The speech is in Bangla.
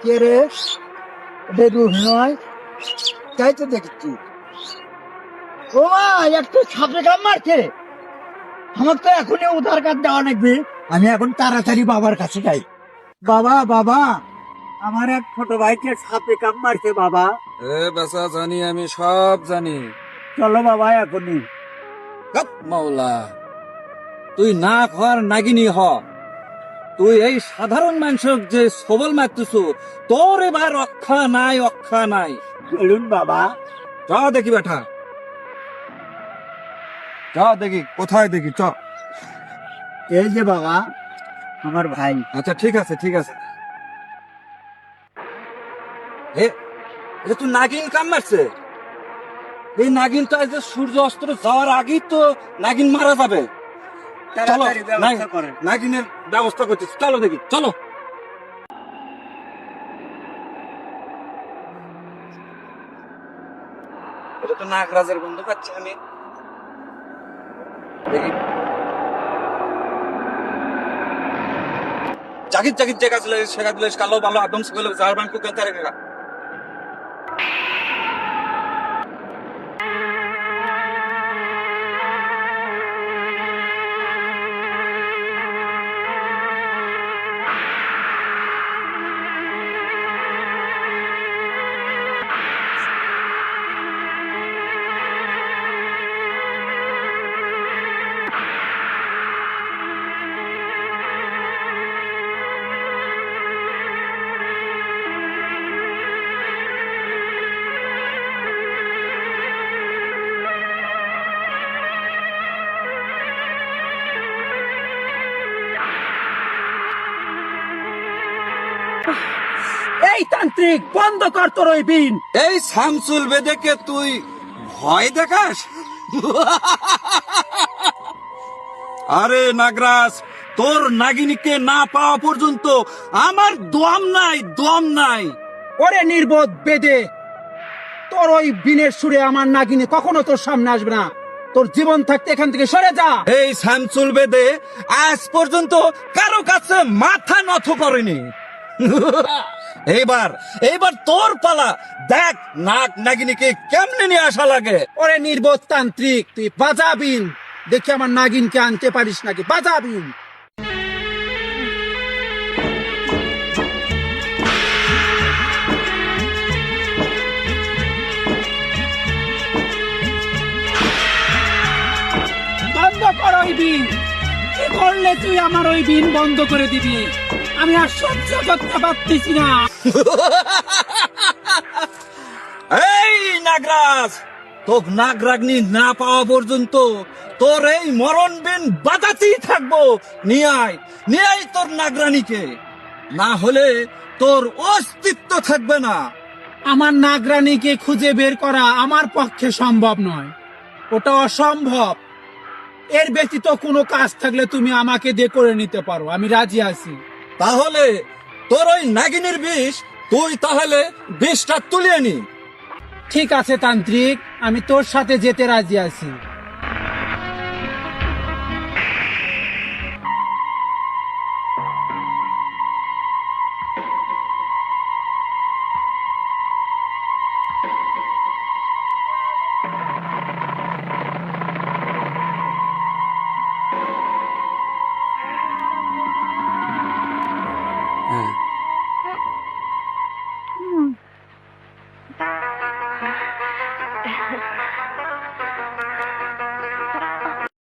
কে রে? এটা রুহ নয়, তাই তো দেখছি। ও মা, একটু সাপে কাম মারছে। আমার তো এখনই উদ্ধার কার্ড দেওয়া লাগবে। আমি এখন তাড়াতাড়ি বাবার কাছে যাই। বাবা, বাবা, আমার এক ছোট ভাইকে সাপে কাম মারছে বাবা। বেচা জানি, আমি সব জানি। চলো বাবা এখনই। গপ মাওলা, তুই না খাওয়ার নাগিনী হ। তুই এই সাধারণ মানুষক যে সবল মারতেছ, তোর এবার রক্ষা নাই, রক্ষা নাই। চলুন বাবা। চ দেখি বেটা, চ দেখি কোথায় দেখি, চ। এই যে বাবা, আমার ভাই। আচ্ছা ঠিক আছে, ঠিক আছে। এটা তুই নাগিন কাম মারছে। এই নাগিনটা যে সূর্য অস্ত যাওয়ার আগেই তো নাগিন মারা যাবে। চলো, তাড়াতাড়ি ব্যবস্থা করেন। নাগিনের ব্যবস্থা করছিস, চলো দেখি, চলো। এটা তো নাগরাজের গন্ধ পাচ্ছি আমি। দেখি জাগির জাগির জায়গা ছিল, সেগা দিলে কালো ভালো একদম সেগুলো যাওয়ার বান কুকেন তারে গা। এই তান্ত্রিক, বন্ধ কর তোর ওই বিন। এই শামসুল বেদেকে তুই ভয় দেখাস? আরে নাগরাজ, তোর নাগিনীকে না পাওয়া পর্যন্ত আমার দম নাই, দম নাই। ওরে নির্বোধ বেদে, তোর ওই বিনের সুরে আমার নাগিনে কখনো তোর সামনে আসবে না। তোর জীবন থাকতে এখান থেকে সরে যা। এই শামসুল বেদে আজ পর্যন্ত কারো কাছে মাথা নত করেনি। এইবার এইবার তোর পালা, দেখ নাগ নাগিনীকে কেমনে নিয়ে আসা লাগে। ওরে নির্বোধ তান্ত্রিক, তুই বাজা বিন, দেখি আমার নাগিনকে আনতে পারিস নাকি। বাজা বিন। বন্ধ কর ওই বিন। কি করলে তুই আমার ওই বিন বন্ধ করে দিবি? আমি আর সহ্য করতে পারতেছি না। এই নাগরাজ, তোর নাগরাগ্নি না পাওয়া পর্যন্ত তোর এই মরণ বিন বাজাতেই থাকবো। নিয়ে আয়, নিয়ে আয় তোর নাগরানীকে, না হলে তোর অস্তিত্ব থাকবে না। আমার নাগরানীকে খুঁজে বের করা আমার পক্ষে সম্ভব নয়, ওটা অসম্ভব। এর ব্যতীত কোনো কাজ থাকলে তুমি আমাকে দিয়ে করে নিতে পারো, আমি রাজি আছি। তাহলে তোর ওই নাগিনীর বিষ, তুই তাহলে বিষটা তুলিয়ে নি। ঠিক আছে তান্ত্রিক, আমি তোর সাথে যেতে রাজি আছি।